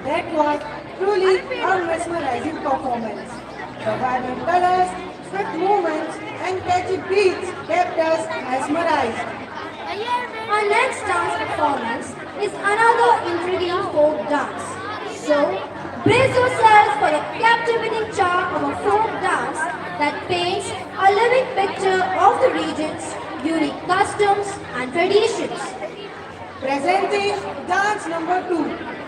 That was truly a mesmerizing performance. The vibrant colors, swift movements, and catchy beats kept us mesmerized. Our next dance performance is another intriguing folk dance. So, brace yourselves for the captivating charm of a folk dance that paints a living picture of the region's unique customs and traditions. Presenting dance number 2.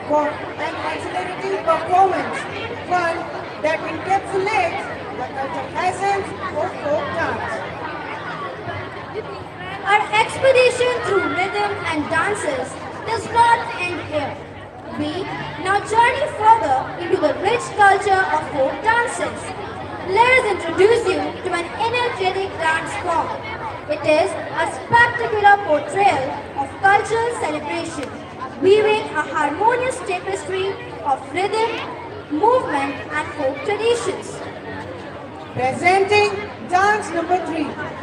for an exhilarating performance, one that encapsulates the cultural essence of folk dance. Our expedition through rhythm and dances does not end here. We now journey further into the rich culture of folk dances. Let us introduce you to an energetic dance form. It is a spectacular portrayal of cultural celebration, weaving a harmonious tapestry of rhythm, movement, and folk traditions. Presenting dance number 3.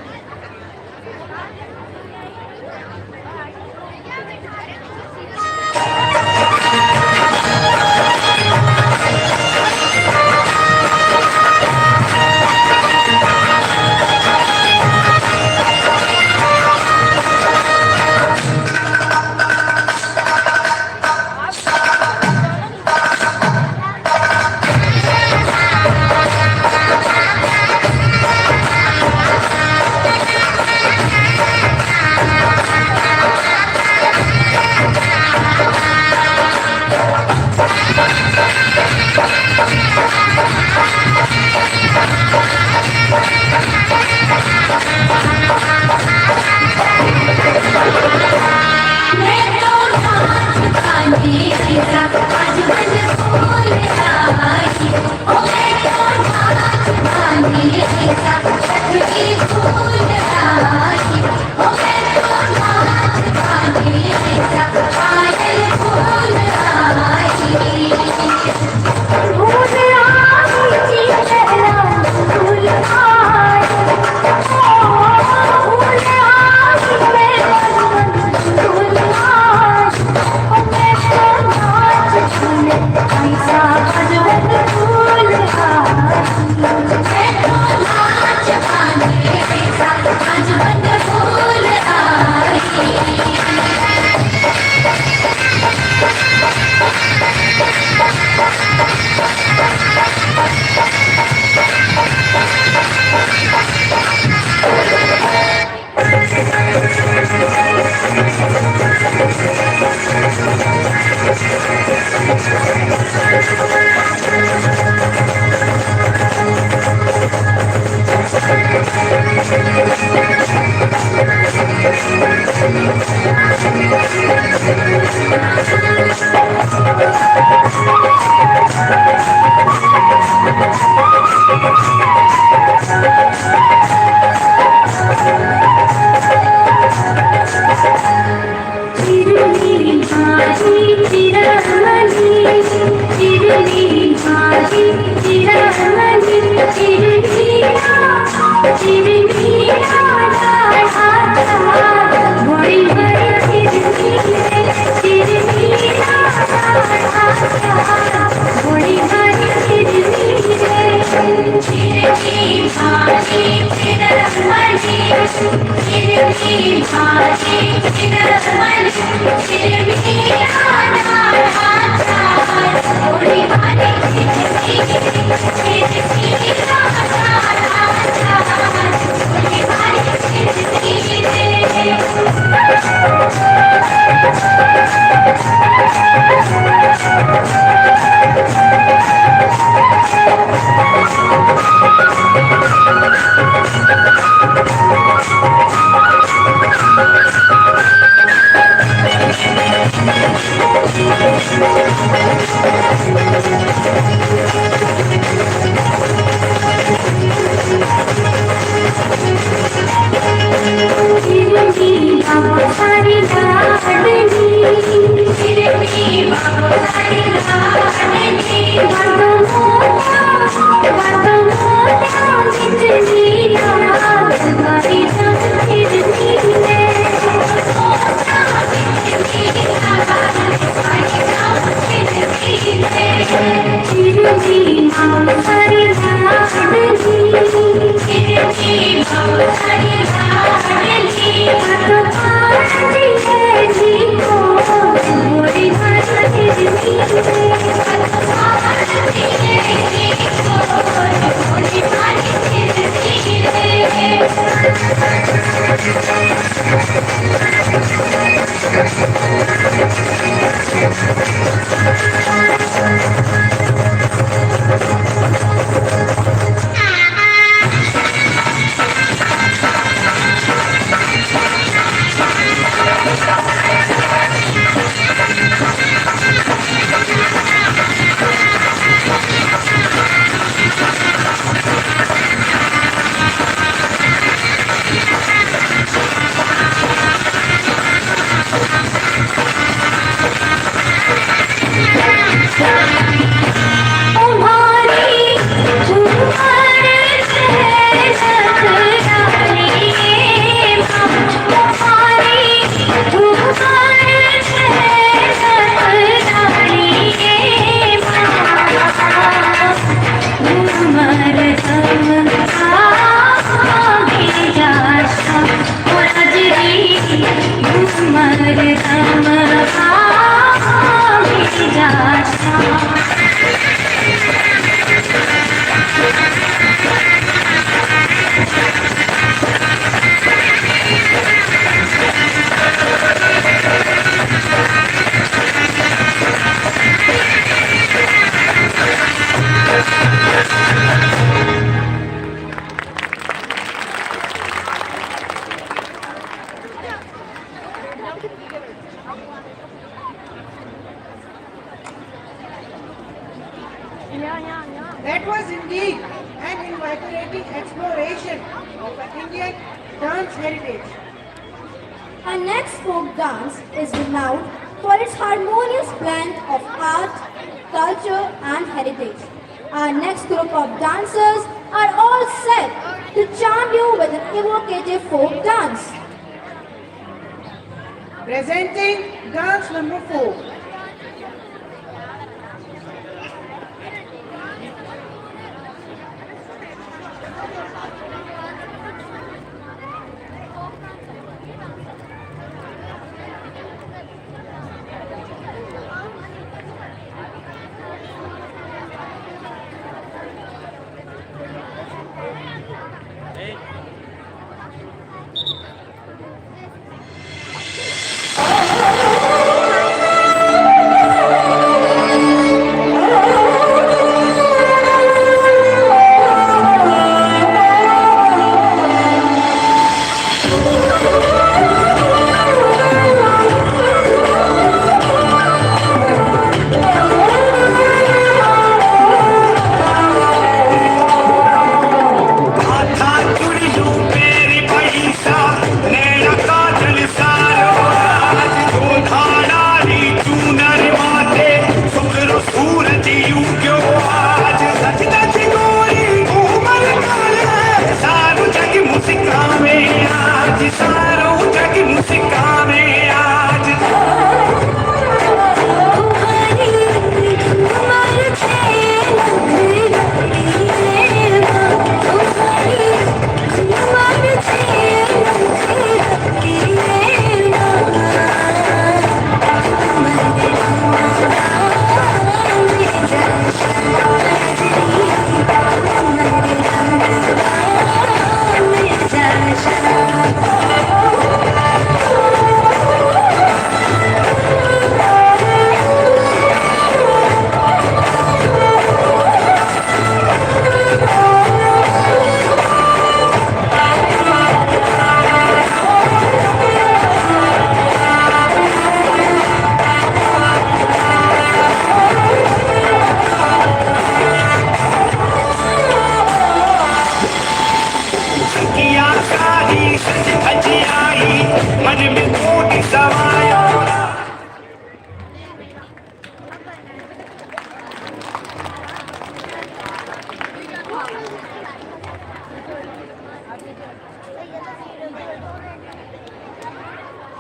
That was indeed an invigorating exploration of an Indian dance heritage. Our next folk dance is renowned for its harmonious blend of art, culture, and heritage. Our next group of dancers are all set to charm you with an evocative folk dance. Presenting dance number 4.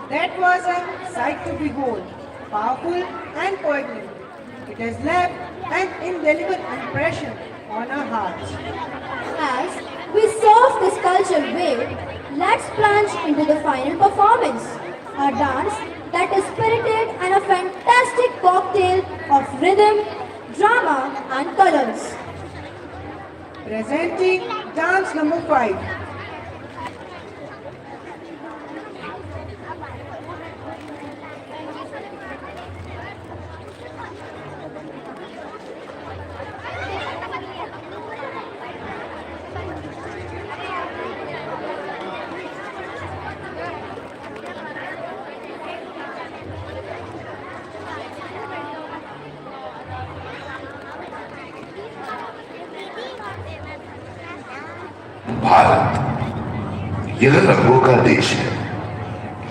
That was a sight to behold, powerful and poignant. It has left an indelible impression on our hearts. As we surf this culture wave, let's plunge into the final performance. A dance that is spirited and a fantastic cocktail of rhythm, drama and colors. Presenting dance number 5. Bharat यह रंगों का देश है।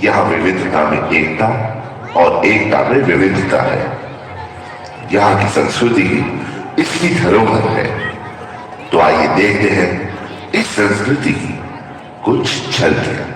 यहाँ विविधता में एकता और एकता में विविधता है। यहाँ की संस्कृति इसकी धरोहर है। तो आइए देखते हैं इस संस्कृति की कुछ झलकियां।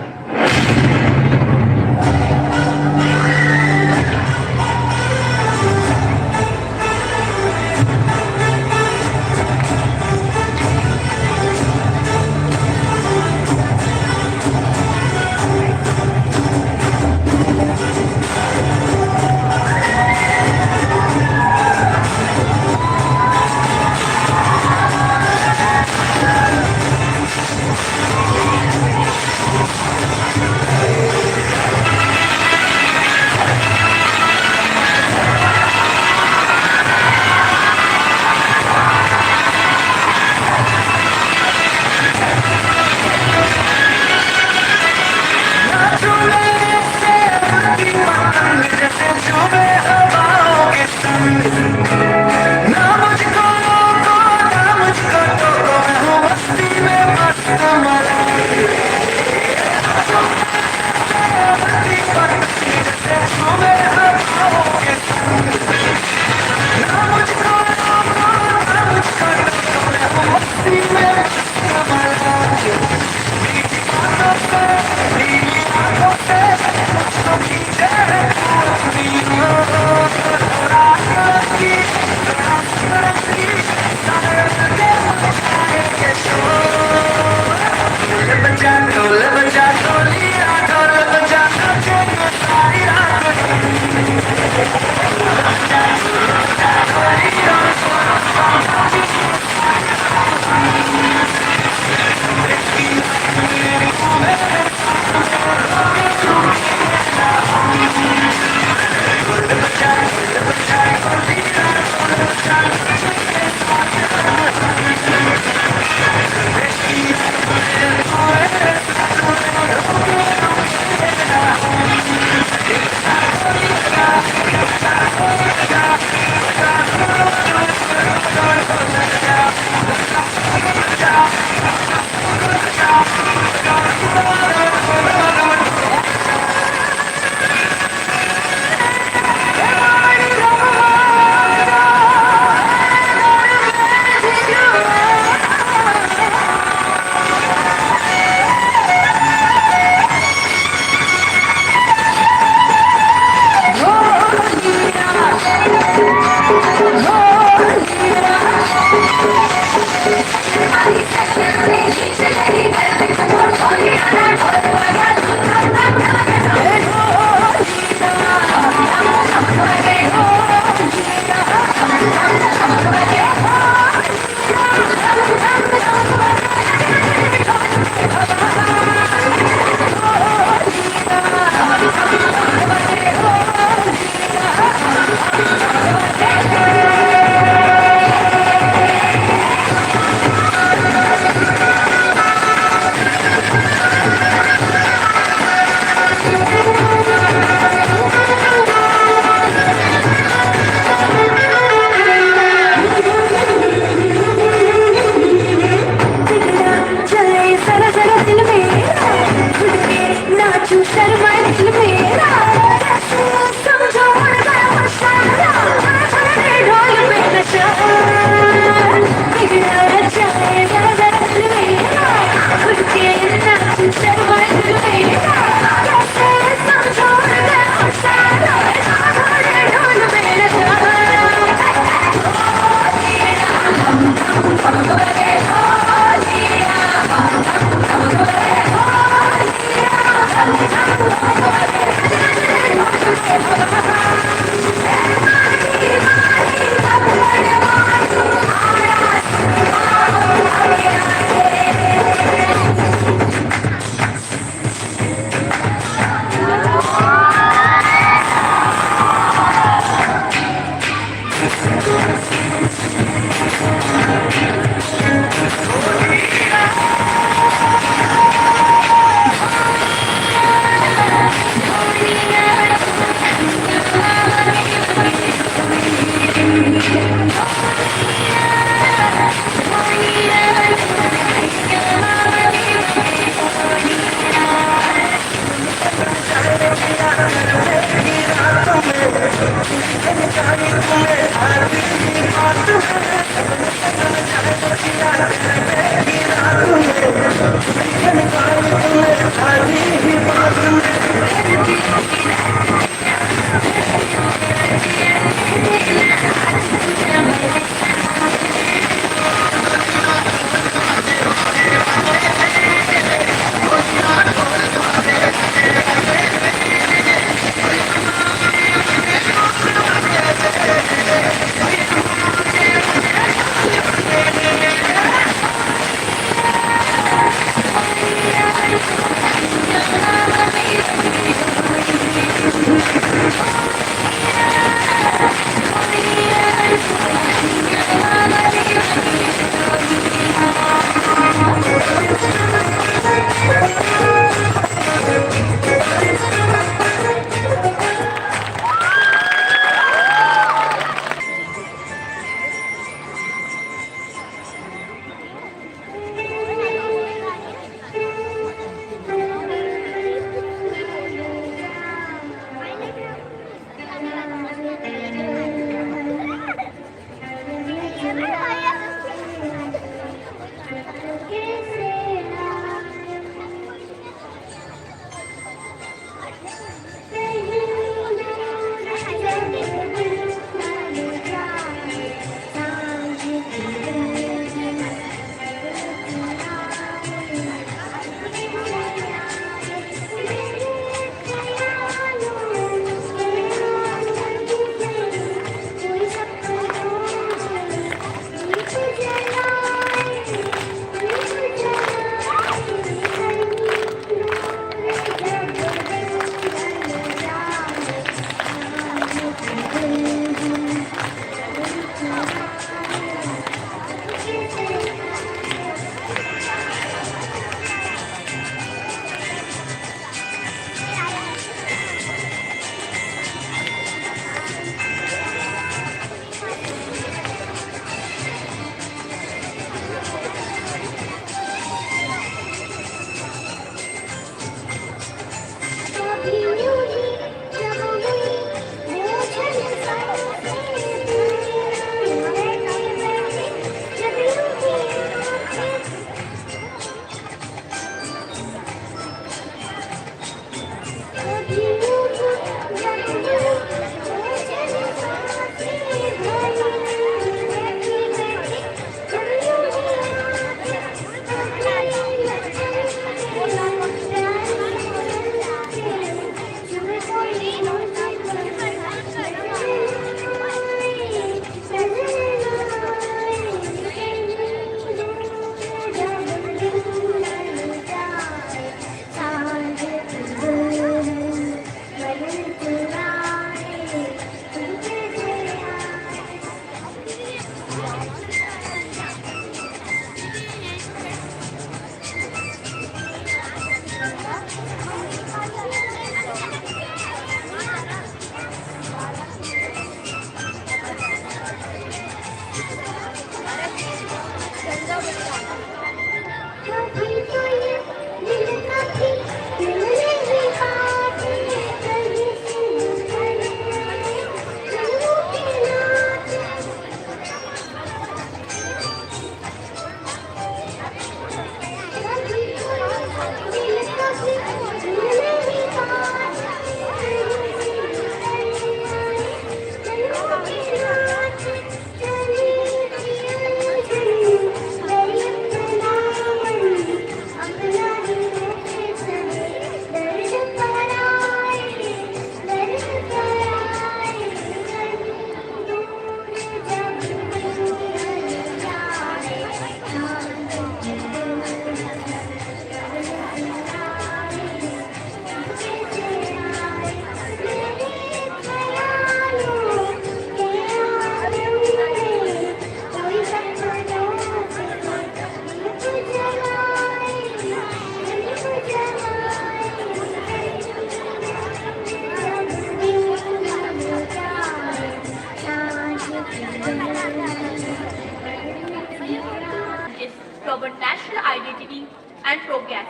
is to our national identity and progress.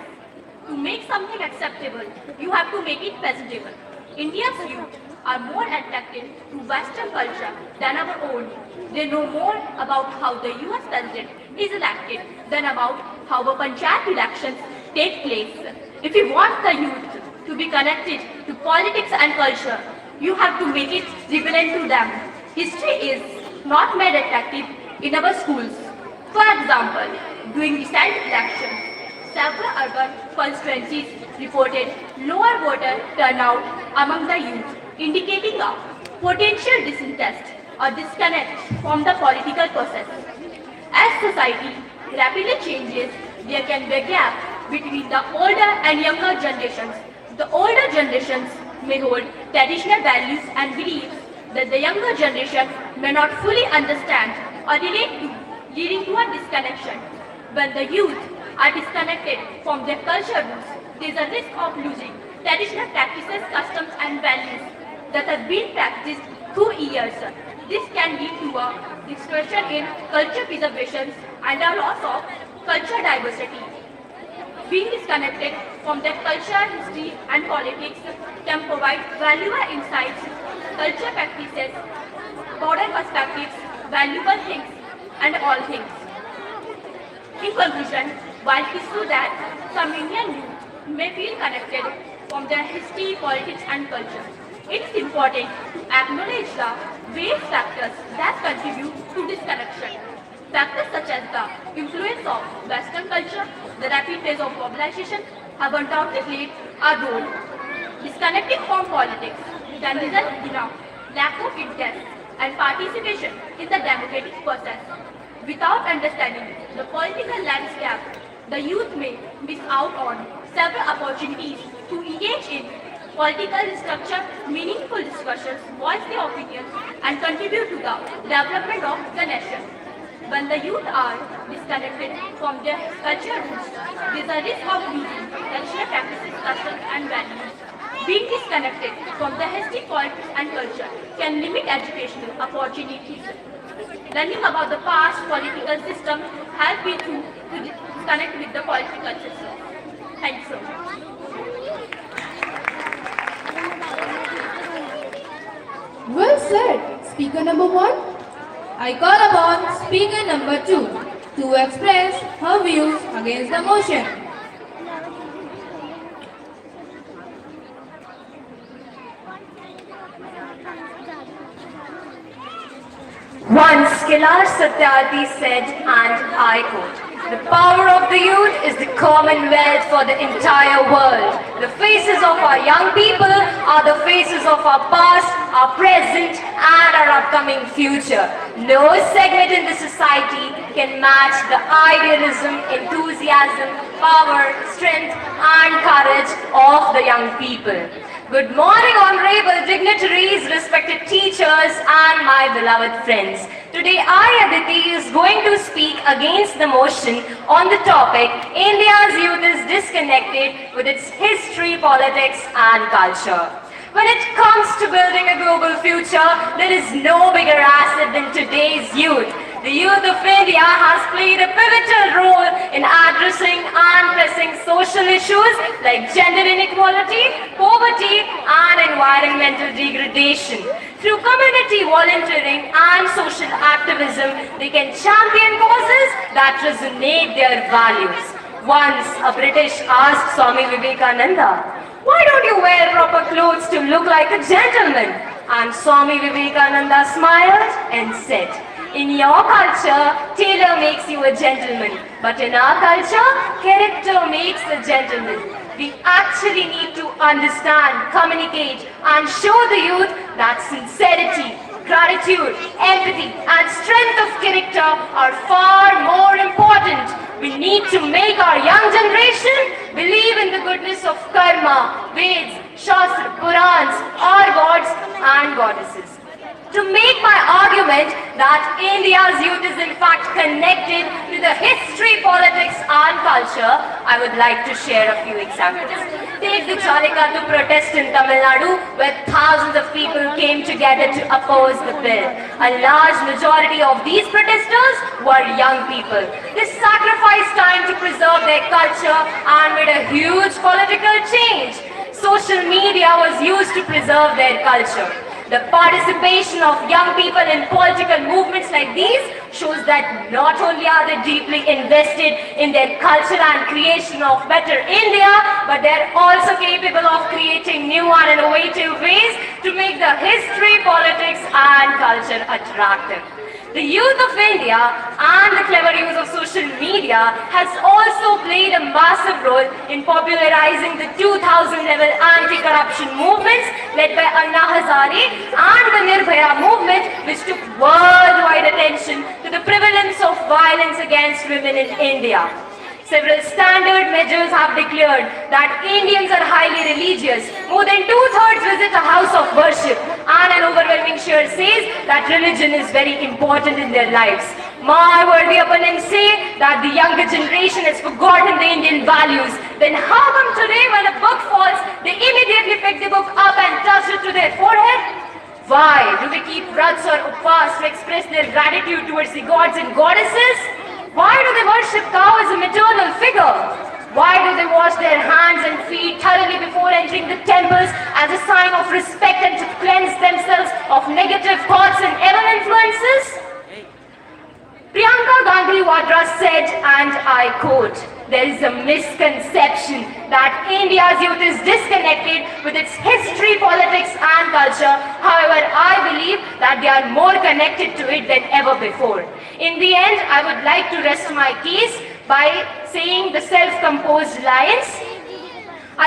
To make something acceptable, you have to make it presentable. India's youth are more attracted to Western culture than our own. They know more about how the US president is elected than about how a panchayat elections take place. If you want the youth to be connected to politics and culture, you have to make it relevant to them. History is not made attractive in our schools. For example, during recent elections, several urban constituencies reported lower voter turnout among the youth, indicating a potential disinterest or disconnect from the political process. As society rapidly changes, there can be a gap between the older and younger generations. The older generations may hold traditional values and beliefs that the younger generation may not fully understand or relate to, leading to a disconnection. When the youth are disconnected from their culture roots, there is a risk of losing traditional practices, customs and values that have been practiced through years. This can lead to a distortion in culture preservation and a loss of cultural diversity. Being disconnected from their culture, history and politics can provide valuable insights, culture practices, modern perspectives, valuable things and all things. In conclusion, while it is true that some Indian youth may feel connected from their history, politics and culture, it is important to acknowledge the various factors that contribute to this connection. Factors such as the influence of Western culture, the rapid pace of globalization have undoubtedly played a role. Disconnecting from politics can result in a lack of interest and participation in the democratic process. Without understanding the political landscape, the youth may miss out on several opportunities to engage in political structure, meaningful discussions, voice their opinions, and contribute to the development of the nation. When the youth are disconnected from their cultural roots, there is a risk of losing traditional practices, customs, and values. Being disconnected from the history, politics, and culture can limit educational opportunities. Learning about the past political system helps you to connect with the political system. Thank you so much. Well said, speaker number 1. I call upon speaker number 2 to express her views against the motion. Once Kailash Satyarthi said, and I quote, "The power of the youth is the commonwealth for the entire world. The faces of our young people are the faces of our past, our present, and our upcoming future. No segment in the society can match the idealism, enthusiasm, power, strength, and courage of the young people." Good morning, honorable dignitaries, respected teachers, and my beloved friends. Today, I, Aditi, is going to speak against the motion on the topic, India's youth is disconnected with its history, politics, and culture. When it comes to building a global future, there is no bigger asset than today's youth. The youth of India has played a pivotal role in addressing and pressing social issues like gender inequality, poverty, and environmental degradation. Through community volunteering and social activism, they can champion causes that resonate their values. Once a British asked Swami Vivekananda, "Why don't you wear proper clothes to look like a gentleman?" And Swami Vivekananda smiled and said, "In your culture, tailor makes you a gentleman, but in our culture, character makes a gentleman." We actually need to understand, communicate, and show the youth that sincerity, gratitude, empathy, and strength of character are far more important. We need to make our young generation believe in the goodness of karma, Veds, Shastra, Purans, our gods and goddesses. To make my argument that India's youth is in fact connected to the history, politics and culture, I would like to share a few examples. Take the Chalikattu protest in Tamil Nadu, where thousands of people came together to oppose the bill. A large majority of these protesters were young people. They sacrificed time to preserve their culture and made a huge political change. Social media was used to preserve their culture. The participation of young people in political movements like these shows that not only are they deeply invested in their culture and creation of better India, but they are also capable of creating new and innovative ways to make the history, politics and culture attractive. The youth of India and the clever use of social media has also played a massive role in popularizing the 2000 level anti-corruption movements led by Anna Hazare and the Nirbhaya movement, which took worldwide attention to the prevalence of violence against women in India. Several standard measures have declared that Indians are highly religious. More than 2/3 visit a house of worship, and an overwhelming share says that religion is very important in their lives. My worthy opponents say that the younger generation has forgotten the Indian values. Then how come today when a book falls, they immediately pick the book up and touch it to their forehead? Why do they keep vrats or upvas to express their gratitude towards the gods and goddesses? Why do they worship cow as a maternal figure? Why do they wash their hands and feet thoroughly before entering the temples as a sign of respect and to cleanse themselves of negative thoughts and evil influences? Priyanka Gandhi Vadra said, and I quote, "There is a misconception that India's youth is disconnected with its history, politics and culture. However, I believe that they are more connected to it than ever before." In the end, I would like to rest my case by saying the self-composed lines.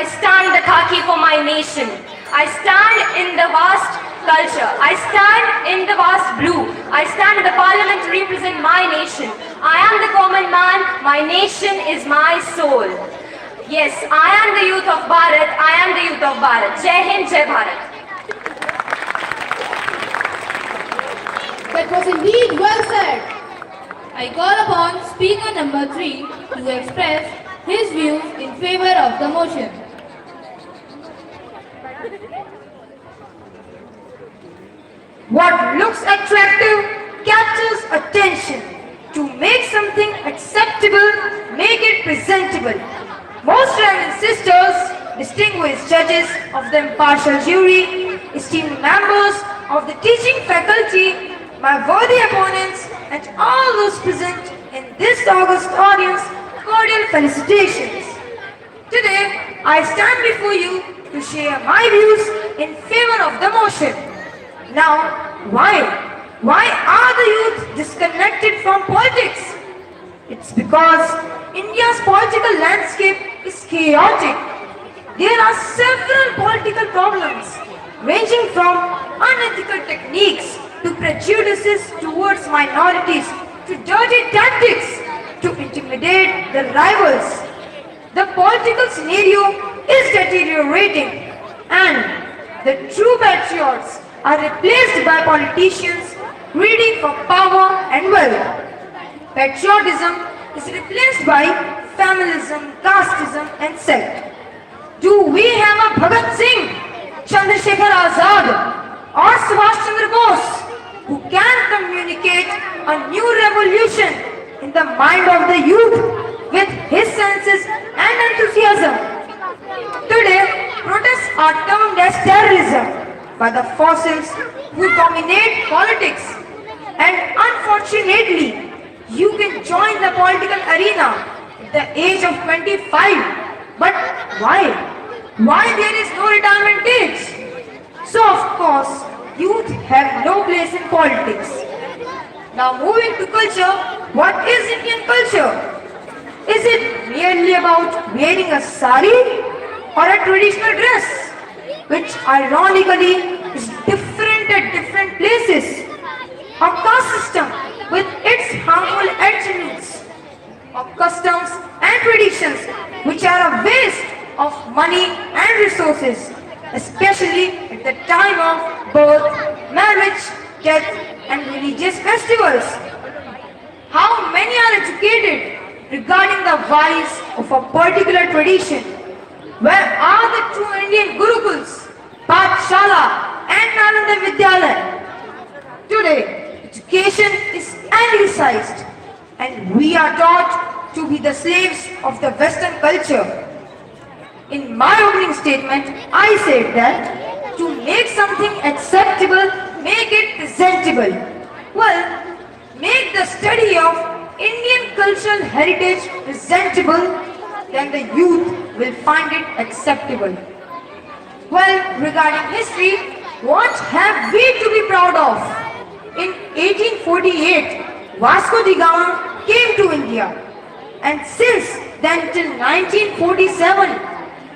I stand the khaki for my nation. I stand in the vast culture. I stand in the vast blue. I stand in the parliament to represent my nation. I am the common man. My nation is my soul. Yes, I am the youth of Bharat. I am the youth of Bharat. Jai Hind, Jai Bharat. That was indeed well said. I call upon speaker number 3 to express his views in favor of the motion. What looks attractive captures attention. To make something acceptable, make it presentable. Most reverend sisters, distinguished judges of the impartial jury, esteemed members of the teaching faculty, my worthy opponents, and all those present in this august audience, cordial felicitations. Today, I stand before you to share my views in favor of the motion. Now, why? Why are the youth disconnected from politics? It's because India's political landscape is chaotic. There are several political problems, ranging from unethical techniques to prejudices towards minorities to dirty tactics to intimidate the rivals. The political scenario is deteriorating, and the true patriots are replaced by politicians greedy for power and wealth. Patriotism is replaced by familism, casteism and sect. Do we have a Bhagat Singh, Chandrasekhar Azad or Subhash Chandra Bose who can communicate a new revolution in the mind of the youth with his senses and enthusiasm? Today, protests are termed as terrorism by the forces who dominate politics. And unfortunately, you can join the political arena at the age of 25. But why? Why there is no retirement age? So of course, youth have no place in politics. Now moving to culture, what is Indian culture? Is it merely about wearing a sari or a traditional dress, which ironically is different at different places? A caste system with its harmful attributes, of customs and traditions which are a waste of money and resources, especially at the time of birth, marriage death, and religious festivals. How many are educated regarding the whys of a particular tradition? Where are the true Indian Gurukuls, Pathshala and Nalanda Vidyalaya? Today, education is anglicized and we are taught to be the slaves of the Western culture. In my opening statement, I said that to make something acceptable, make it presentable. Well, make the study of Indian cultural heritage presentable, then the youth will find it acceptable. Well, regarding history, what have we to be proud of? In 1848, Vasco da Gama came to India, and since then till 1947,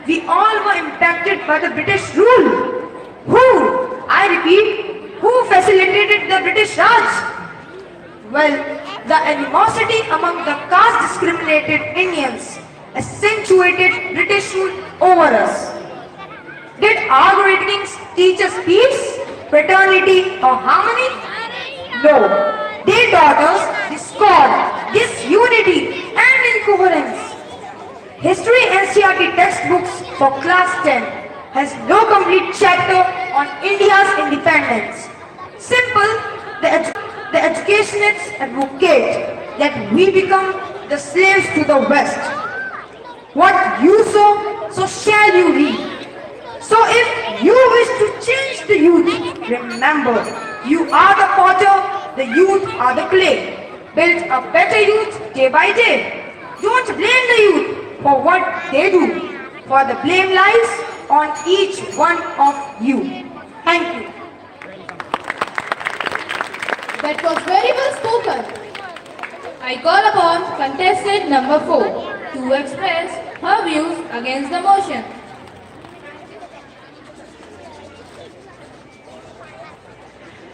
we all were impacted by the British rule. Who, I repeat, who facilitated the British Raj? Well, the animosity among the caste discriminated Indians accentuated British rule over us. Did our greatings teach us peace, fraternity or harmony? No. They taught us discord, disunity and incoherence. History NCERT textbooks for class 10 has no complete chapter on India's independence. Simple, the educationists advocate that we become the slaves to the West. What you sow, so shall you reap. So if you wish to change the youth, remember, you are the potter, the youth are the clay. Build a better youth day by day. Don't blame the youth for what they do, for the blame lies on each one of you. Thank you. That was very well spoken. I call upon contestant number 4 to express her views against the motion.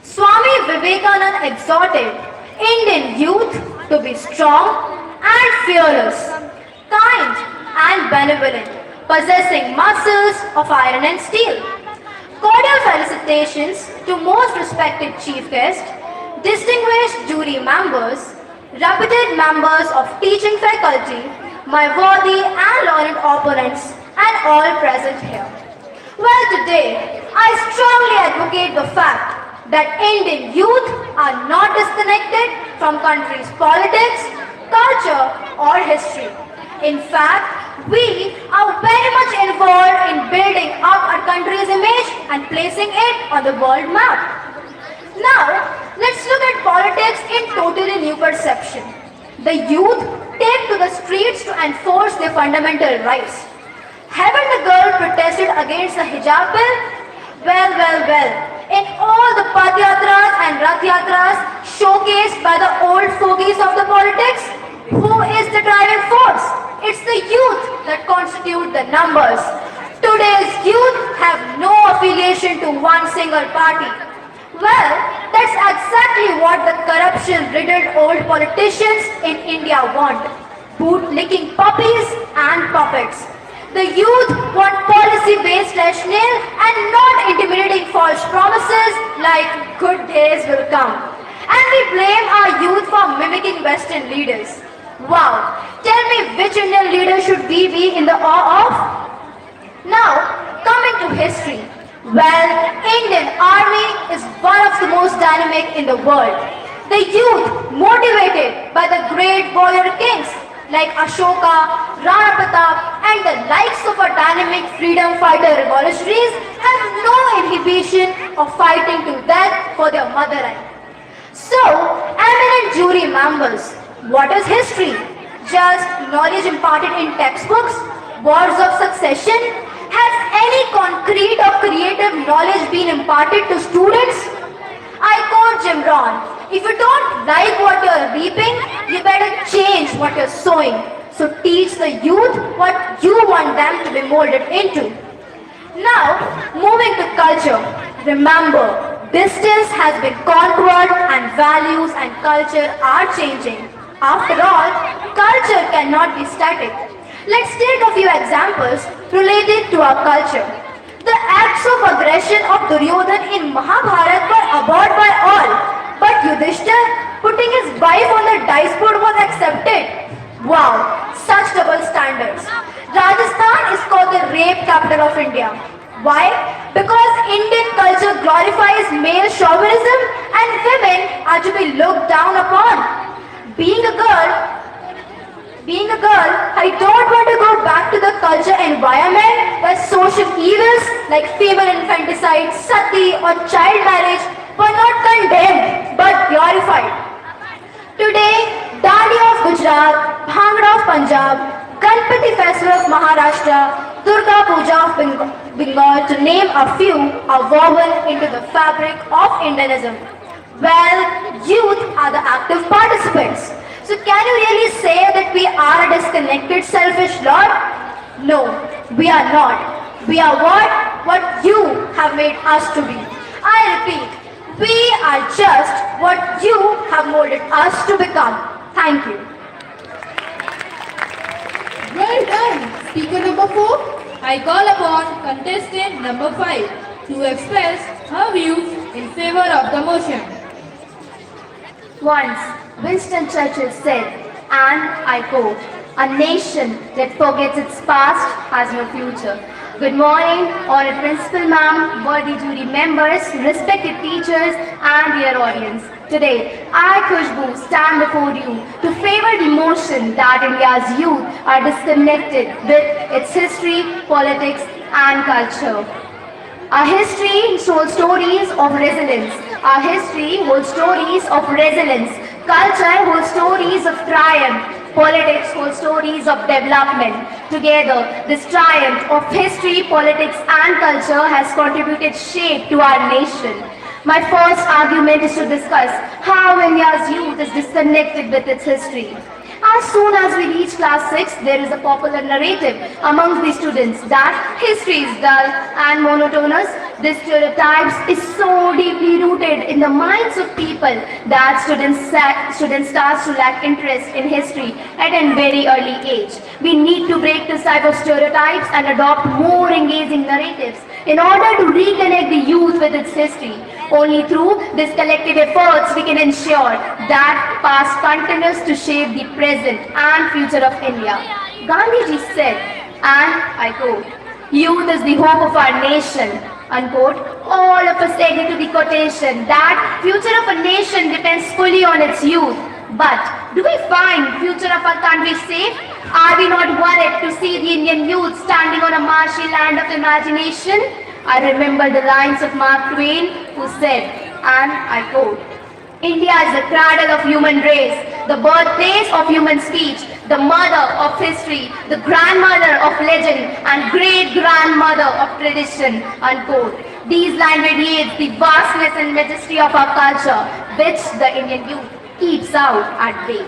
Swami Vivekananda exhorted Indian youth to be strong and fearless, kind and benevolent, possessing muscles of iron and steel. Cordial felicitations to most respected chief guest, distinguished jury members, reputed members of teaching faculty, my worthy and learned opponents, and all present here. Well, today, I strongly advocate the fact that Indian youth are not disconnected from country's politics, culture, or history. In fact, we are very much involved in building up our country's image and placing it on the world map. Now, let's look at politics in totally new perception. The youth take to the streets to enforce their fundamental rights. Haven't the girl protested against the hijab bill? Well. In all the Padyatras and Rath Yatras showcased by the old fogies of the politics, who is the driving force? It's the youth that constitute the numbers. Today's youth have no affiliation to one single party. Well, that's exactly what the corruption-riddled old politicians in India want. Boot-licking puppies and puppets. The youth want policy-based rationale and not intimidating false promises like good days will come. And we blame our youth for mimicking Western leaders. Wow, tell me which Indian leader should we be in the awe of? Now, coming to history. Well, Indian Army is one of the most dynamic in the world. The youth, motivated by the great warrior kings like Ashoka, Rana Pratap and the likes of our dynamic freedom fighter revolutionaries have no inhibition of fighting to death for their motherland. So, eminent jury members, what is history? Just knowledge imparted in textbooks? Wars of succession? Has any concrete or creative knowledge been imparted to students? I quote Jim Rohn, if you don't like what you're reaping, you better change what you're sowing. So teach the youth what you want them to be molded into. Now, moving to culture. Remember, distance has been conquered and values and culture are changing. After all, culture cannot be static. Let's take a few examples related to our culture. The acts of aggression of Duryodhan in Mahabharata were abhorred by all, but Yudhishthir putting his wife on the dice board was accepted. Wow, such double standards. Rajasthan is called the rape capital of India. Why? Because Indian culture glorifies male chauvinism and women are to be looked down upon. Being a girl, I don't want to go back to the culture environment where social evils like female infanticide, sati or child marriage were not condemned but glorified. Today, Dandiya of Gujarat, Bhangra of Punjab, Ganpati festival of Maharashtra, Durga Puja of Bengal, to name a few, are woven into the fabric of Indianism. Well, youth are the active participants. So can you really say that we are a disconnected, selfish lot? No, we are not. We are what you have made us to be. I repeat, we are just what you have molded us to become. Thank you. Well done. Speaker number 4. I call upon contestant number 5 to express her views in favor of the motion. Once, Winston Churchill said, and I quote, "A nation that forgets its past has no future." Good morning, honored principal ma'am, worthy jury members, respected teachers, and dear audience. Today, I, Khushbu, stand before you to favor the motion that India's youth are disconnected with its history, politics, and culture. Our history holds stories of resilience. Our history holds stories of resilience. Culture holds stories of triumph. Politics holds stories of development. Together, this triumph of history, politics and culture has contributed shape to our nation. My first argument is to discuss how India's youth is disconnected with its history. As soon as we reach class 6, there is a popular narrative amongst the students that history is dull and monotonous. This stereotype is so deeply rooted in the minds of people that students start to lack interest in history at a very early age. We need to break this type of stereotypes and adopt more engaging narratives in order to reconnect the youth with its history. Only through these collective efforts we can ensure that past continues to shape the present and future of India. Gandhiji said, and I quote, "Youth is the hope of our nation." Unquote. All of us agree to the quotation that future of a nation depends fully on its youth. But do we find future of our country safe? Are we not worried to see the Indian youth standing on a marshy land of imagination? I remember the lines of Mark Twain, who said, and I quote, "India is the cradle of human race, the birthplace of human speech, the mother of history, the grandmother of legend, and great-grandmother of tradition." Unquote. These lines radiate the vastness and majesty of our culture, which the Indian youth keeps out at bay.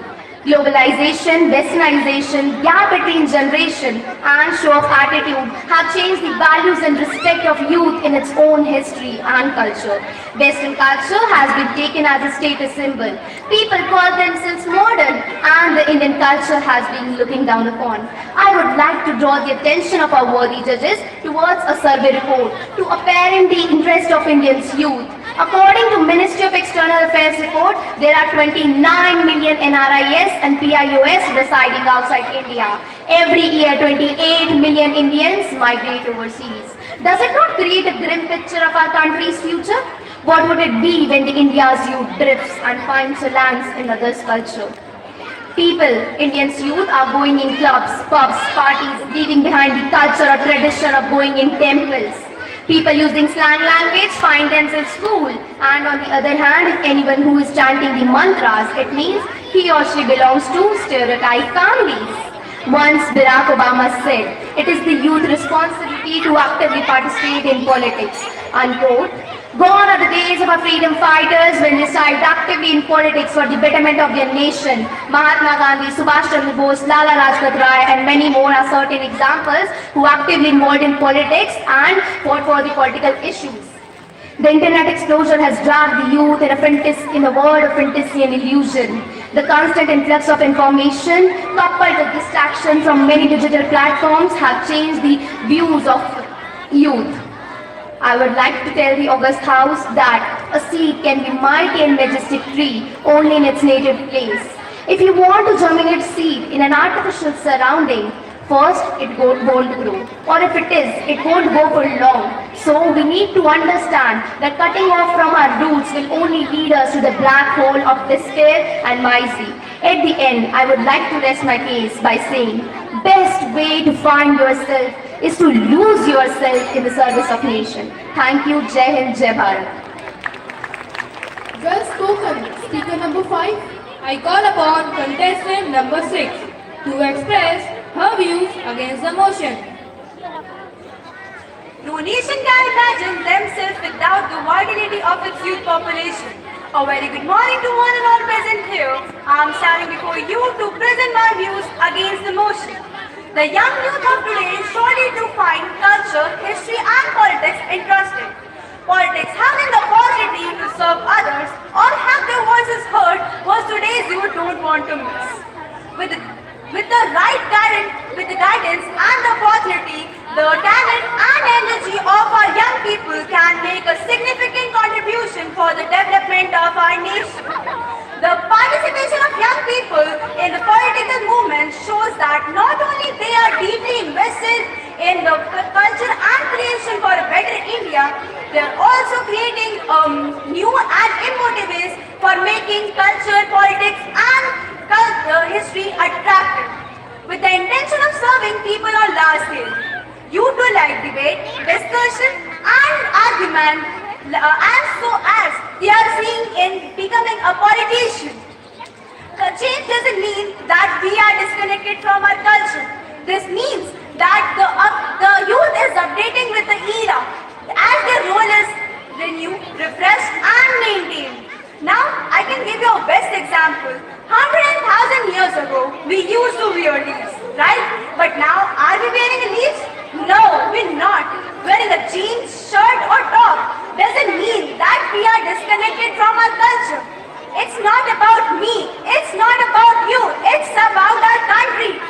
Globalization, westernization, gap between generation, and show-off attitude have changed the values and respect of youth in its own history and culture. Western culture has been taken as a status symbol. People call themselves modern, and the Indian culture has been looking down upon. I would like to draw the attention of our worthy judges towards a survey report to apparent the interest of Indians' youth. According to Ministry of External Affairs report, there are 29 million NRIs and PIOS residing outside India. Every year, 28 million Indians migrate overseas. Does it not create a grim picture of our country's future? What would it be when the India's youth drifts and finds a lands in others' culture? People, Indians' youth are going in clubs, pubs, parties, leaving behind the culture or tradition of going in temples. People using slang language find themselves cool, and on the other hand, if anyone who is chanting the mantras, it means he or she belongs to stereotyped families. Once Barack Obama said, "It is the youth responsibility to actively participate in politics." Unquote. Gone are the days of our freedom fighters when they started actively in politics for the betterment of their nation. Mahatma Gandhi, Subhash Chandra Bose, Lala Rajpat Rai, and many more are certain examples who actively involved in politics and fought for the political issues. The internet explosion has dragged the youth in a world of fantasy and illusion. The constant influx of information, coupled with distraction from many digital platforms, have changed the views of youth. I would like to tell the august house that a seed can be mighty and majestic tree only in its native place. If you want to germinate seed in an artificial surrounding, first it won't grow, or if it is, it won't go for long. So we need to understand that cutting off from our roots will only lead us to the black hole of despair and misery. At the end, I would like to rest my case by saying, best way to find yourself is to lose yourself in the service of nation. Thank you. Jai Hind, Jai Bharat. Well spoken. Speaker number 5. I call upon contestant number 6 to express her views against the motion. No nation can imagine themselves without the vitality of its youth population. A very good morning to one and all present here. I am standing before you to present my views against the motion. The young youth of today surely do find culture, history and politics interesting. Politics having the opportunity to serve others or have their voices heard was today's youth don't want to miss. With the right guidance and the opportunity, the talent and energy of our young people can make a significant contribution for the development of our nation. The participation of young people in the political movement shows that not only they are deeply invested in the culture and creation for a better India, they are also creating new and innovative ways for making culture, politics and history attractive. With the intention of serving people on large scale, you do like debate, discussion and argument, and so as they are seeing in becoming a politician. The change doesn't mean that we are disconnected from our culture. This means that the youth is updating with the era as their role is renewed, refreshed and maintained. Now, I can give you a best example. 100,000 years ago, we used to wear leaves, right? But now, are we wearing leaves? No, we're not. Wearing a jeans, shirt or top doesn't mean that we are disconnected from our culture. It's not about me. It's not about you. It's about our country.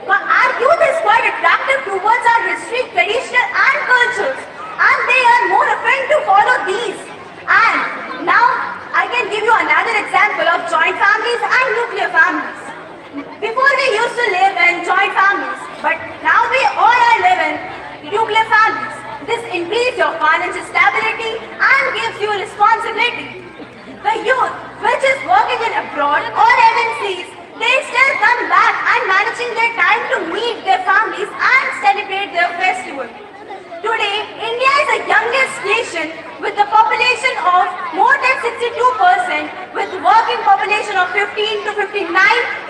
Our youth is quite attractive towards our history, tradition and cultures. And they are more afraid to follow these. And now, I can give you another example of joint families and nuclear families. Before we used to live in joint families, but now we all are living nuclear families. This increases your financial stability and gives you responsibility. The youth, which is working in abroad or MNCs, they still come back and managing their time to meet their families and celebrate their festival. Today, India is the youngest nation with a population of more than 62%, with working population of 15 to 59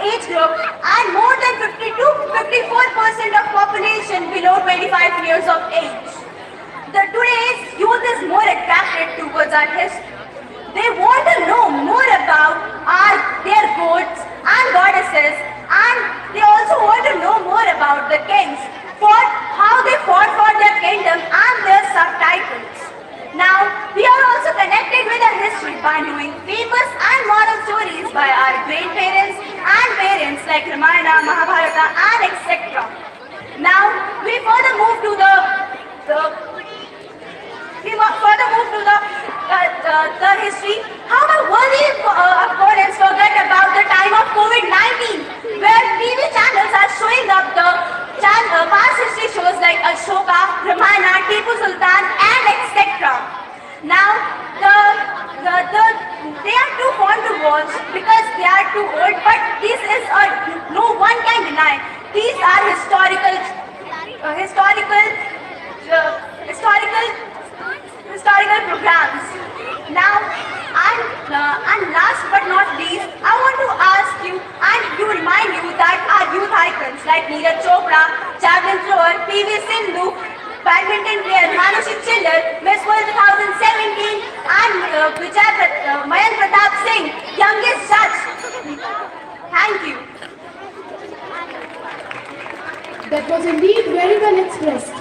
age group and more than 52 to 54% of population below 25 years of age. Today's youth is more attracted towards our history. They want to know more about their gods and goddesses, and they also want to know more about the kings, how they fought for their kingdom and their subtitles. Now, we are also connected with our history by knowing famous and moral stories by our grandparents and parents like Ramayana, Mahabharata and etc. Now, we further move to the history. How our worthy opponents forget about the time of COVID-19, where TV channels are showing up the past history shows like Ashoka, Ramayana, Tipu Sultan and etc. Now, they are too fond to watch because they are too old, but this is no one can deny. These are historical programs. Now, and last but not least, I want to ask you and to remind you that our youth icons like Neeraj Chopra, javelin thrower, PV Sindhu, badminton player Manushi Chiller, Miss World 2017 and Mayan Pratap Singh, youngest judge. Thank you. That was indeed very well expressed.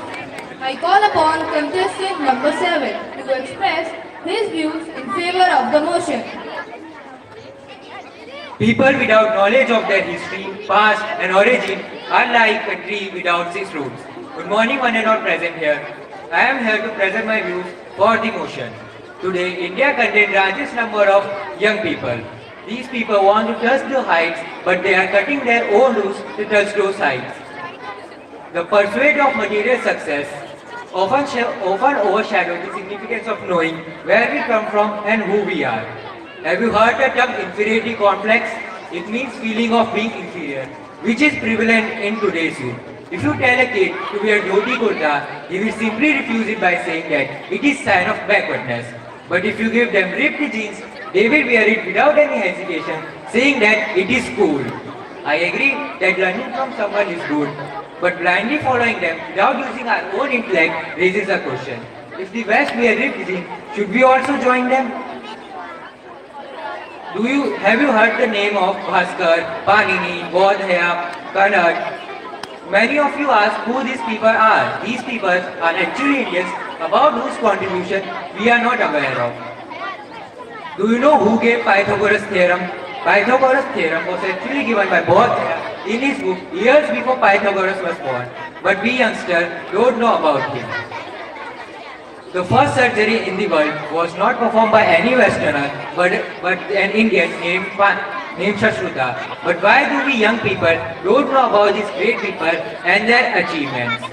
I call upon contestant number 7 to express his views in favor of the motion. People without knowledge of their history, past and origin are like a tree without 6 roots. Good morning one and all present here. I am here to present my views for the motion. Today, India contains largest number of young people. These people want to touch the heights, but they are cutting their own roots to touch those heights. The pursuit of material success often overshadows the significance of knowing where we come from and who we are. Have you heard the term inferiority complex? It means feeling of being inferior, which is prevalent in today's youth. If you tell a kid to wear dhoti kurta, he will simply refuse it by saying that it is sign of backwardness. But if you give them ripped jeans, they will wear it without any hesitation, saying that it is cool. I agree that learning from someone is good, but blindly following them without using our own intellect raises a question. If the West wear ripped jeans, should we also join them? Have you heard the name of Bhaskar, Panini, Bodhaya, Kannad? Many of you ask who these people are. These people are actually Indians about whose contribution we are not aware of. Do you know who gave Pythagoras theorem? Pythagoras theorem was actually given by Bodhaya in his book years before Pythagoras was born. But we youngsters don't know about him. The first surgery in the world was not performed by any Westerner, but an Indian named Shashruta. But why do we young people don't know about these great people and their achievements?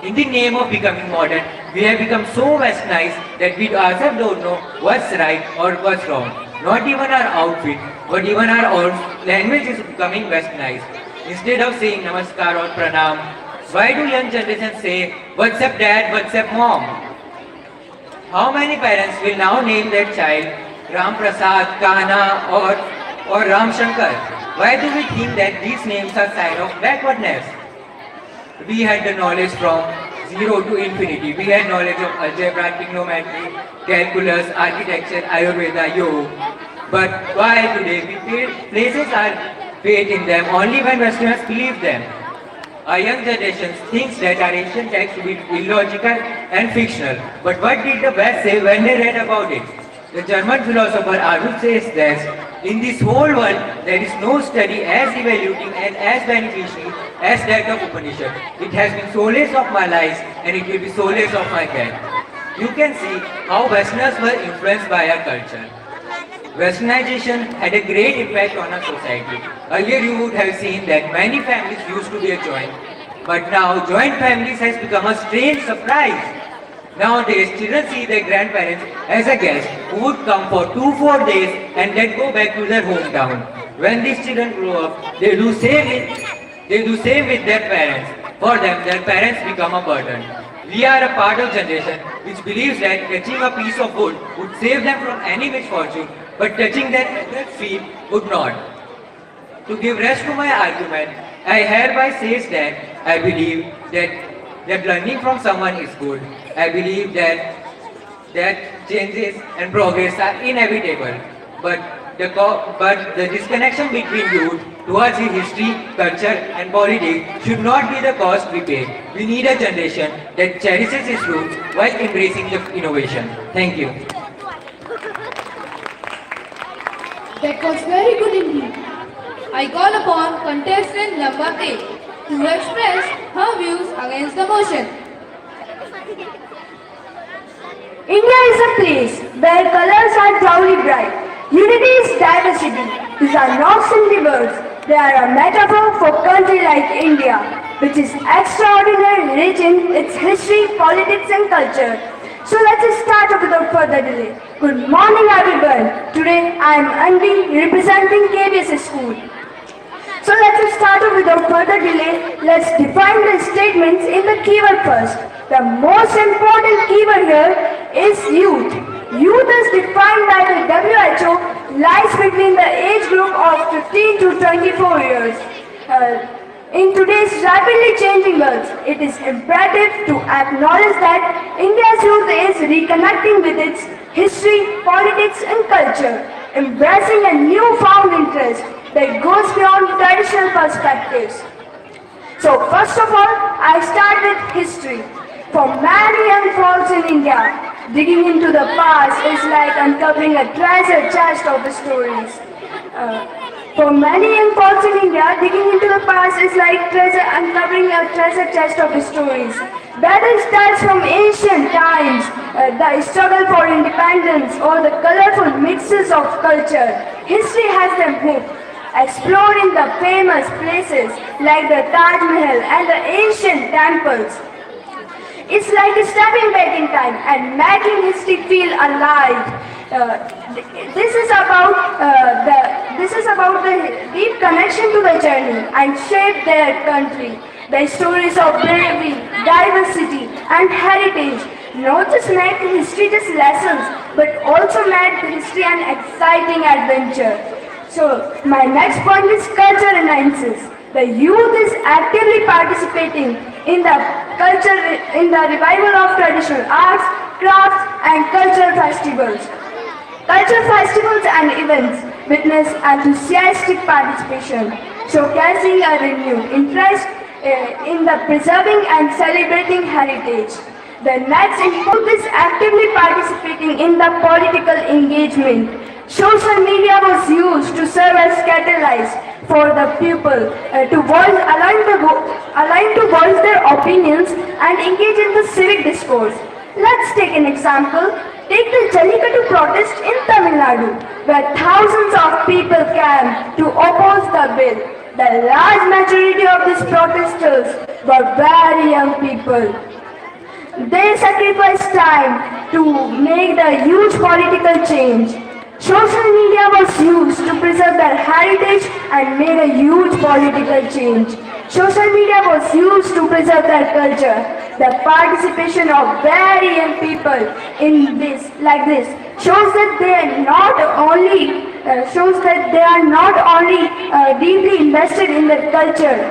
In the name of becoming modern, we have become so westernized that we ourselves don't know what's right or what's wrong. Not even our outfit, but even our own language is becoming westernized. Instead of saying namaskar or pranam, why do young generations say, what's up dad, what's up mom? How many parents will now name their child Ram Prasad, Kana or Ram Shankar? Why do we think that these names are sign of backwardness? We had the knowledge from zero to infinity. We had knowledge of algebra, trigonometry, calculus, architecture, Ayurveda, yoga. But why today we places our faith in them only when Westerners believe them? Our young generation thinks that our ancient texts to be illogical and fictional. But what did the West say when they read about it? The German philosopher Arnold says that in this whole world there is no study as evaluating and as beneficial as that of Upanishad. It has been solace of my life and it will be solace of my death. You can see how Westerners were influenced by our culture. Westernization had a great impact on our society. Earlier you would have seen that many families used to be a joint, but now joint families has become a strange surprise. Nowadays children see their grandparents as a guest who would come for 2-4 days and then go back to their hometown. When these children grow up, they do same with their parents. For them, their parents become a burden. We are a part of generation which believes that touching a piece of wood would save them from any misfortune, but touching their feet would not. To give rest to my argument, I hereby says that I believe that learning from someone is good. I believe that changes and progress are inevitable. But the disconnection between youth towards the history, culture and politics should not be the cost we pay. We need a generation that cherishes its roots while embracing the innovation. Thank you. That was very good indeed. I call upon contestant number 8 to express her views against the motion. India is a place where colors are proudly bright. Unity is diversity. These are not simply words. They are a metaphor for a country like India, which is extraordinarily rich in its history, politics and culture. So let's start up without further delay. Good morning everyone. Today I am Andy representing KBS school. So let's start up without further delay. Let's define the statements in the keyword first. The most important keyword here is youth. Youth is defined by the WHO lies between the age group of 15 to 24 years. In today's rapidly changing world, it is imperative to acknowledge that India's youth is reconnecting with its history, politics and culture, embracing a newfound interest that goes beyond traditional perspectives. So first of all, I start with history. For many young folks in India, digging into the past is like uncovering a treasure chest of stories. For many young folks in India, digging into the past is like uncovering a treasure chest of stories. Whether it starts from ancient times, the struggle for independence, or the colorful mixes of culture, history has them hooked. Exploring the famous places like the Taj Mahal and the ancient temples, it's like stepping back in time and making history feel alive. This is about the deep connection to the journey and shape their country. The stories of bravery, diversity, and heritage not just make history just lessons, but also make history an exciting adventure. So my next point is culture analysis. The youth is actively participating in the revival of traditional arts, crafts, and cultural festivals. Cultural festivals and events witness enthusiastic participation, showcasing a renewed interest in the preserving and celebrating heritage. The next youth is actively participating in the political engagement. Social media was used to serve as catalyst for the people aligned to voice their opinions and engage in the civic discourse. Let's take an example. Take the Jallikattu protest in Tamil Nadu, where thousands of people came to oppose the bill. The large majority of these protesters were very young people. They sacrificed time to make the huge political change. Social media was used to preserve their heritage and make a huge political change. Social media was used to preserve their culture. The participation of very young people in this, like this, shows that they are not only deeply invested in their culture,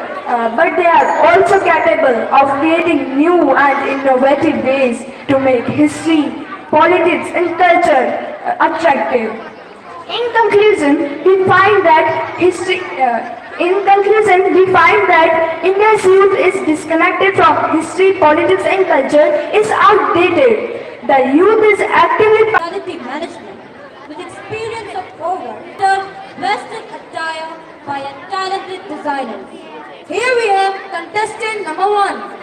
but they are also capable of creating new and innovative ways to make history, politics, and culture attractive. In conclusion, we find that India's youth is disconnected from history, politics, and culture, is outdated. The youth is actively Quality management with experience of over Western attire by a talented designer. Here we have contestant number 1.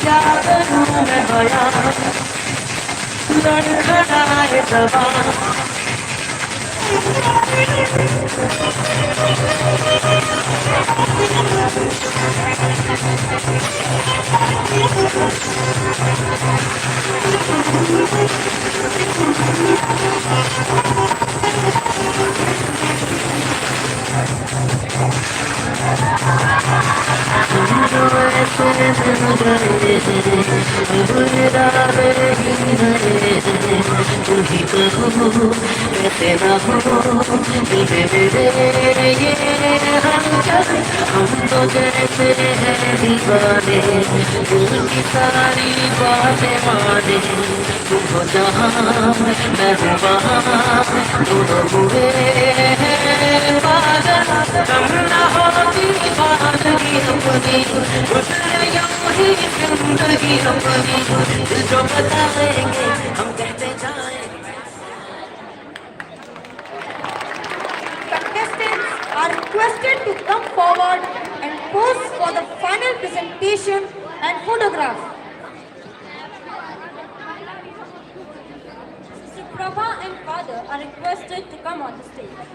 क्या करूं मैं बयां लड़खड़ाए ज़बां हम तो जैसे हैं दीवाने दिल की सारी बातें माने तुम हो जहाँ मैं हूँ वहाँ दोनों हुए हैं पागल तुम ना होती बादगी अपनी गुजरे यूं ही जिंदगी अपनी दिल जो बताएंगे हम कहते जाएंगे Contestants are requested to come forward and pose for the final presentation and photograph. Mr. Prabha and father are requested to come on the stage.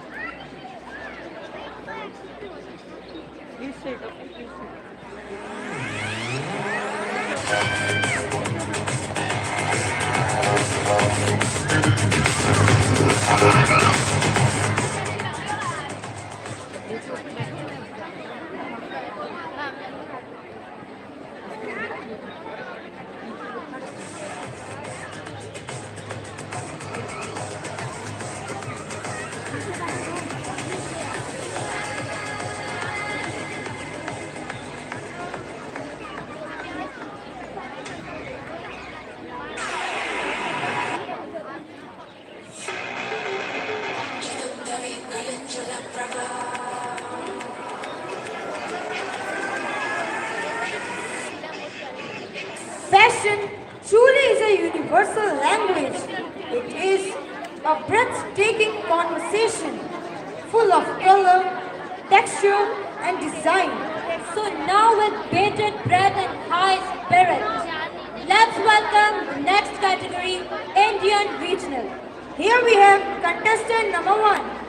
Fashion truly is a universal language. It is a breathtaking conversation full of color, texture, and design. So now with bated breath and high spirit, let's welcome the next category, Indian Regional. Here we have contestant number 1.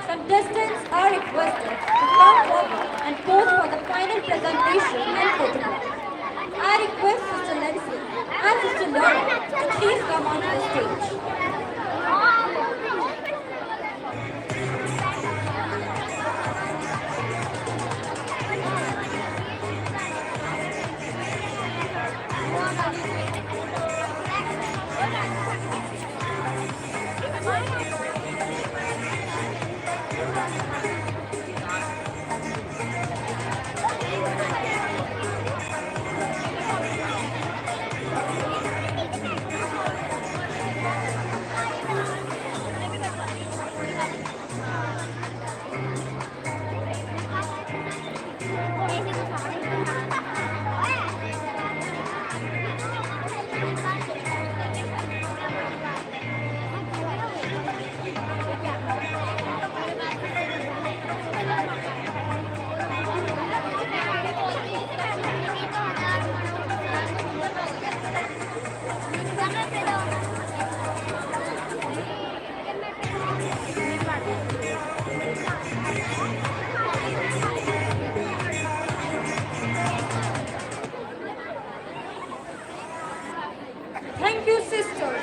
Contestants are requested to come forward and pose for the final presentation and photograph. I request Sister Leslie and Sister Laura to please come onto the stage. sisters.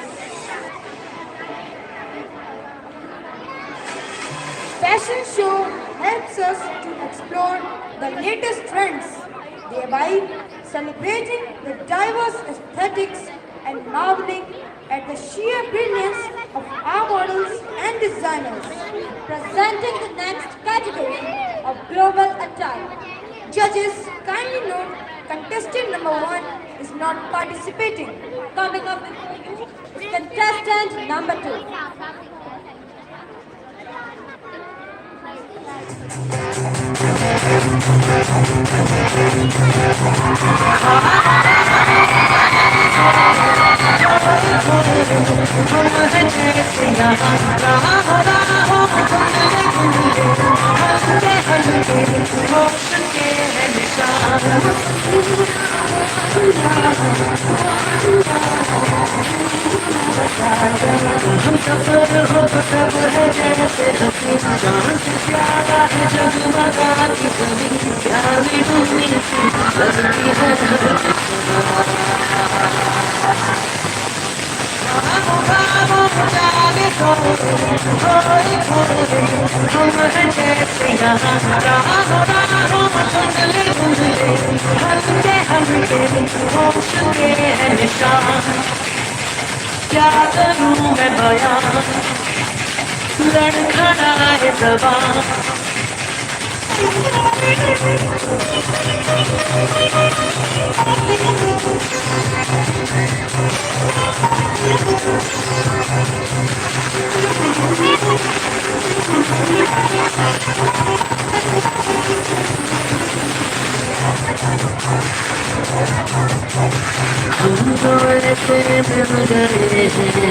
Fashion show helps us to explore the latest trends, thereby celebrating the diverse aesthetics and marveling at the sheer brilliance of our models and designers. Presenting the next category of global attire. Judges, kindly note, contestant number 1 is not participating. Coming up before you is contestant number 2. हम सफर हो तब है जैसे हंसी जान से प्यारा है जगमगा की कमी प्यारी डूबी लगती है जाने खोए खोए हम हैं जैसे यहाँ राहों राहों धुंधले धुंधले हल्के हल्के होश के है निशान क्या करूं मैं बयां लड़खड़ा है ज़बान हम तो ऐसे मिल गए हैं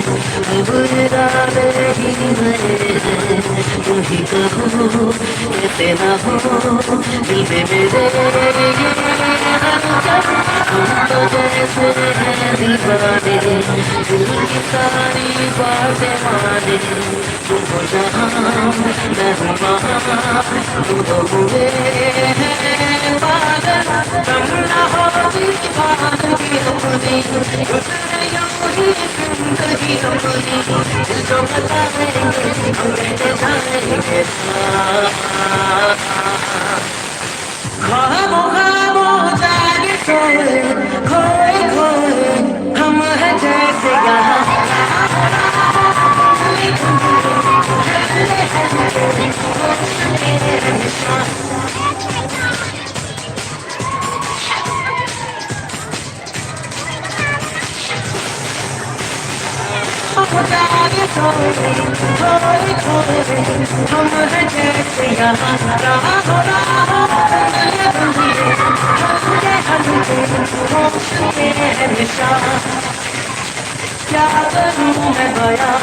अब इरादे ही नए हैं तुम ही कहो ऐसे ना हो दिल में मेरे हम तो जैसे हैं दीवाने दिल की सारी बातें माने तुम हो जहाँ मैं हूँ वहाँ तुम तो हुए हैं पागल तुम ना हो दीवान की अपनी गुजरे यूं ही जिंदगी अपनी दिल को बताएंगे हम कहते जाएंगे ख्वाबों ख्वाबों जागे सोए खोए खोए हम हैं जैसे यहाँ जागे सोए खोए खोए हम हैं जैसे यहाँ राहों राहों धुंधले धुंधले हल्के हल्के होश के है निशान क्या करूं मैं बयां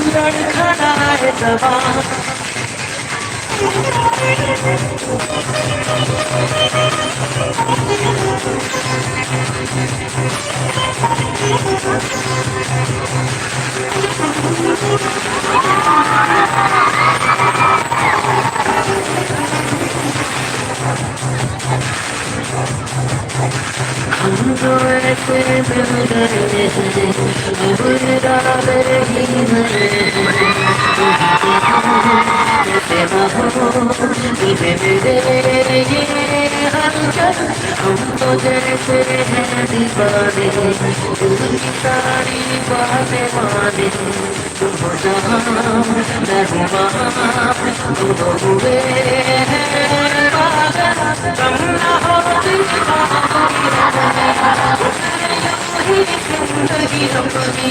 लड़खड़ा है ज़बान हम तो ऐसे मिल गए हैं अब इरादे ही नए हैं ऐसे ना हो दिल में मेरे ये हलचल हम तो जैसे हैं दीवाने दिल की सारी बातें माने तुम हो जहाँ मैं हूँ वहाँ तुम तो हुए हैं पागल तुम ना हो जिंदगी अपनी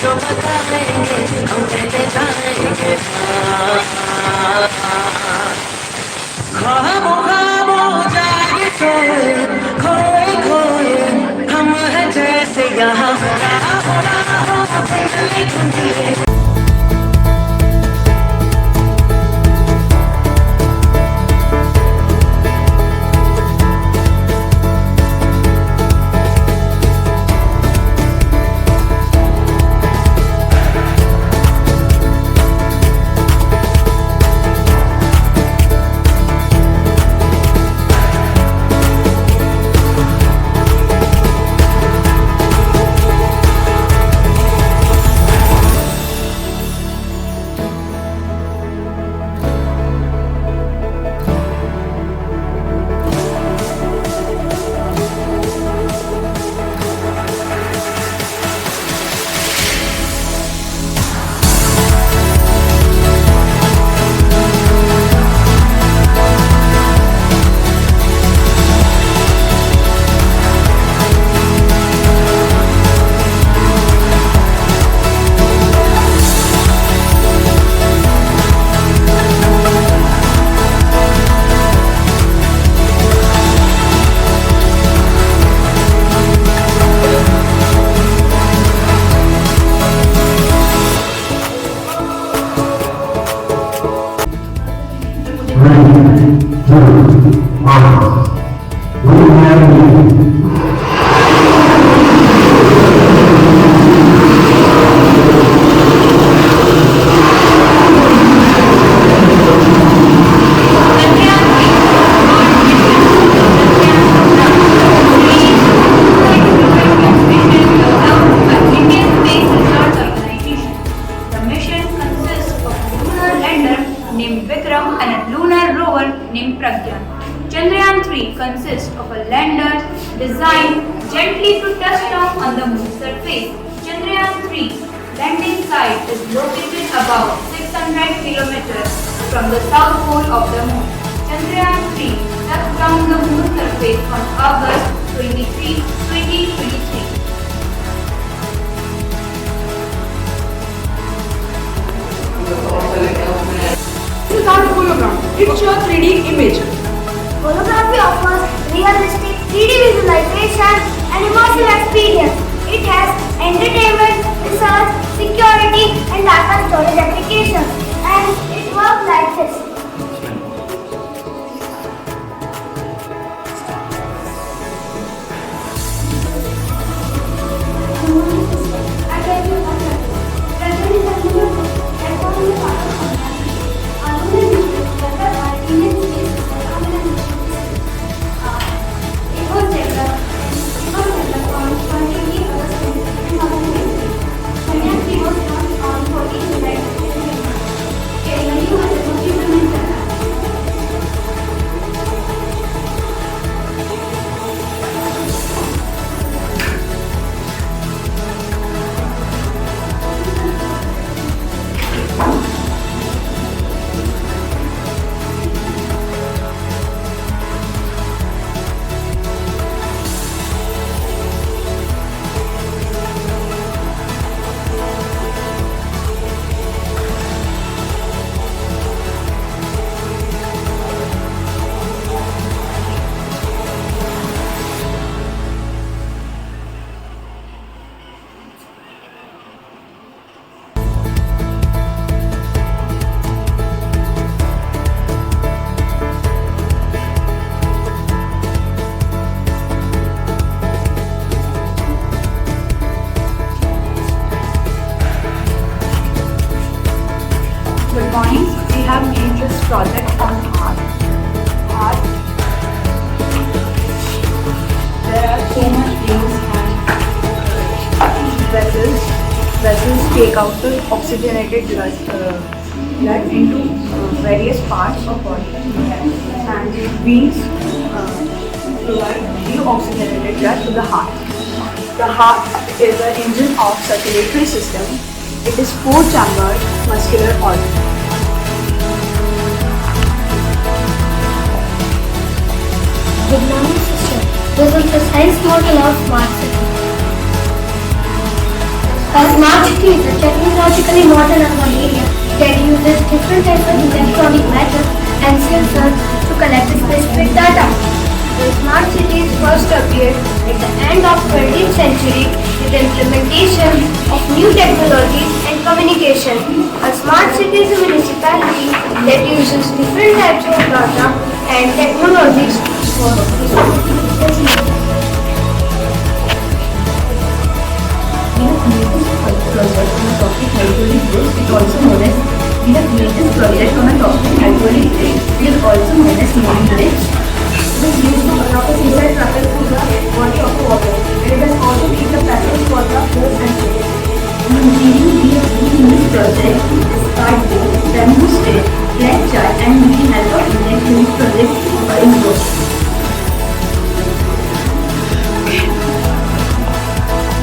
जो बताएंगे हम कहते जाएंगे ख्वाबों ख्वाबों जागे सोए खोए खोए हम हैं जैसे यहाँ राहों राहों धुंधले धुंधले gently to touch down on the moon surface. Chandrayaan-3 landing site is located about 600 kilometers from the south pole of the moon. Chandrayaan-3 touched down the moon surface on August 23, 2023. This is not a hologram. It's your 3D image. Holography offers realistic 3D visualization and immersive experience. It has entertainment, research, security, and data storage applications. And it works like this. I tell you one thing. Present is a new book that forms a part of humanity. It was developed on 20 August 2020. Chandrayaan-3 was launched on 14 July 2021. Carrying a new implementation. Good morning. We have made this project on art. Art. There are so much things and vessels take out the oxygenated blood into various parts of body. And veins provide deoxygenated blood to the heart. The heart is the engine of circulatory system. It is four-chambered muscular organ. Good morning, sister. This is the science model of smart city. A smart city is a technologically modern urban area that uses different types of electronic methods and sensors to collect specific data. The smart cities first appeared at the end of 20th century with the implementation of new technologies and communication. A smart city is a municipality that uses different types of data and technologies for project on a topic hydraulic bridge is also known as we have made this project on a topic hydraulic bridge is also known as moving bridge. It is used to allow the seaside travel through the body of the water. It has also been the passage for the hose and fish. The material we have used in this project is cardboard, bamboo stick, black chart and with the help of Indian Unit project in both.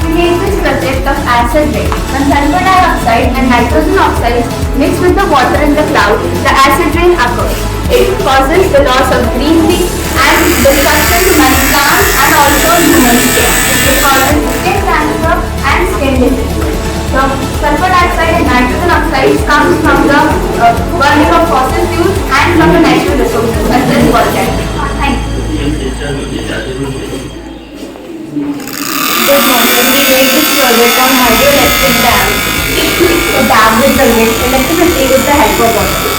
We made this project of acid rain. When sulfur dioxide and nitrogen oxides mix with the water in the cloud, the acid rain occurs. It causes the loss of greenery and destruction to many plants and also human skin. It causes skin cancer and skin disease. The sulfur dioxide and nitrogen oxides comes from the burning of fossil fuels and from the natural resources such as volcanic. Thank you. Good morning. We made this project on hydroelectric dam. A dam will generate electricity with the help of water.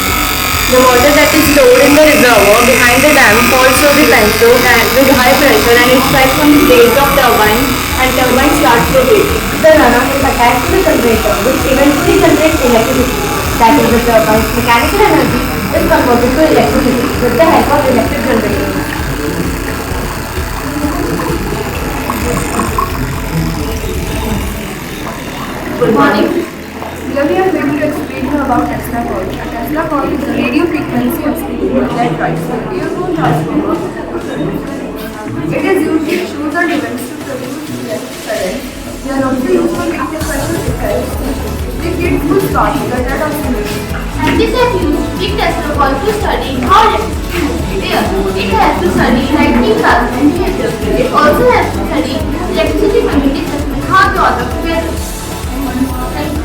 The water that is stored in the reservoir behind the dam falls through the pencil and with high pressure and it strikes on the blades of turbine and turbine starts rotating. The runoff is attached to the generator which eventually generates electricity. That is the turbine's mechanical energy is converted to electricity with the help of electric generators. Good morning. Here we are going to explain you about Tesla coil. A Tesla coil is a radio frequency oscillator that drives a radio tone transformer. It is used in shoes and events to electric current. They are also used for making special repairs. They get full start the result of solution. Scientists have used big telescope to study how electricity moves there. It helps to study lightning current and behavior. It also helps to study electricity magnetic and how they order together. Thank you.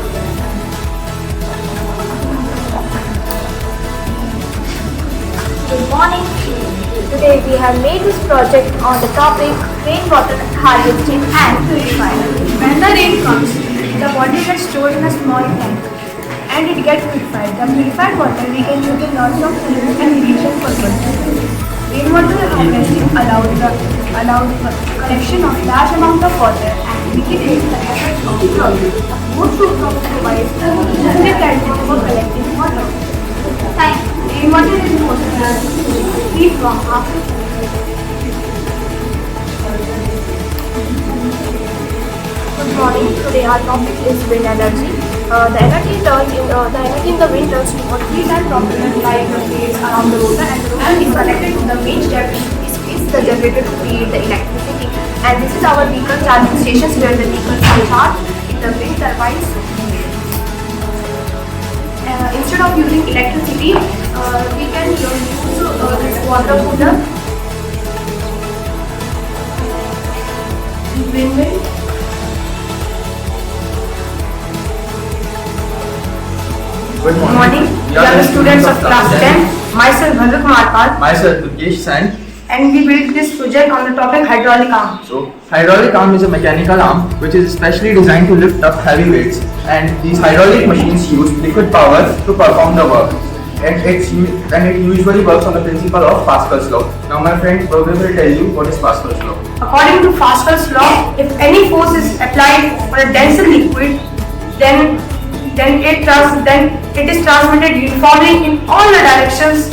Good morning. Today we have made this project on the topic rainwater harvesting and purifying. When the rain comes, the water gets stored in a small tank and it gets purified. The purified water we can use in lots of cleaning and irrigation purposes. Rainwater harvesting allows the collection of large amount of water and mitigates the effects of drought. Most rooftop provides a necessary platform for collecting water. Rainwater is mostly free from harmful. Good morning. Today our topic is wind energy. The energy in the wind turns to what These are prominent like the blades around the rotor and is connected to the main shaft is the generator to create the electricity. And this is our vehicle charging stations where the vehicles are charged in the wind turbines. Instead of using electricity, we can use this water cooler. Windmill. Good Morning. We are the students of class 10. Myself Bhavik Marpal. Myself Durgesh San. And we built this project on the topic hydraulic arm. So, hydraulic arm is a mechanical arm which is specially designed to lift up heavy weights, and these hydraulic machines use liquid power to perform the work. And it usually works on the principle of Pascal's law. Now my friend Bhavik will tell you what is Pascal's law. According to Pascal's law, if any force is applied on a denser liquid, then it is transmitted uniformly in all the directions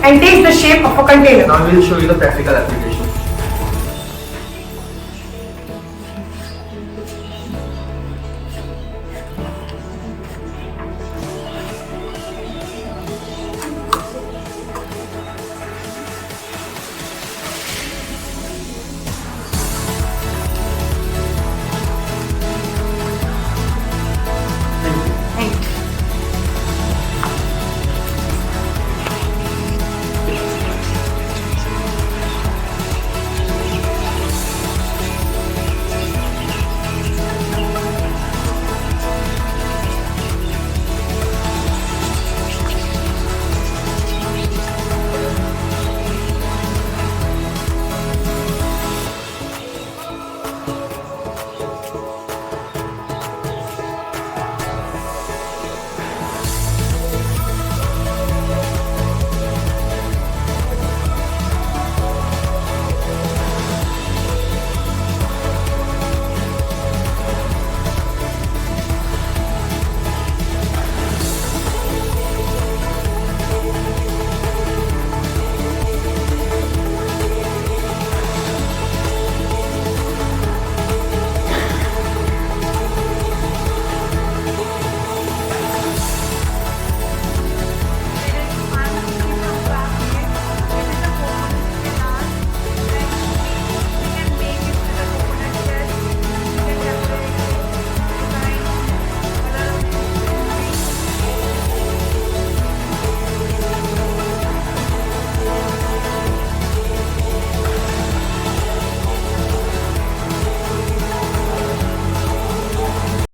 and takes the shape of a container. Now we will show you the practical application.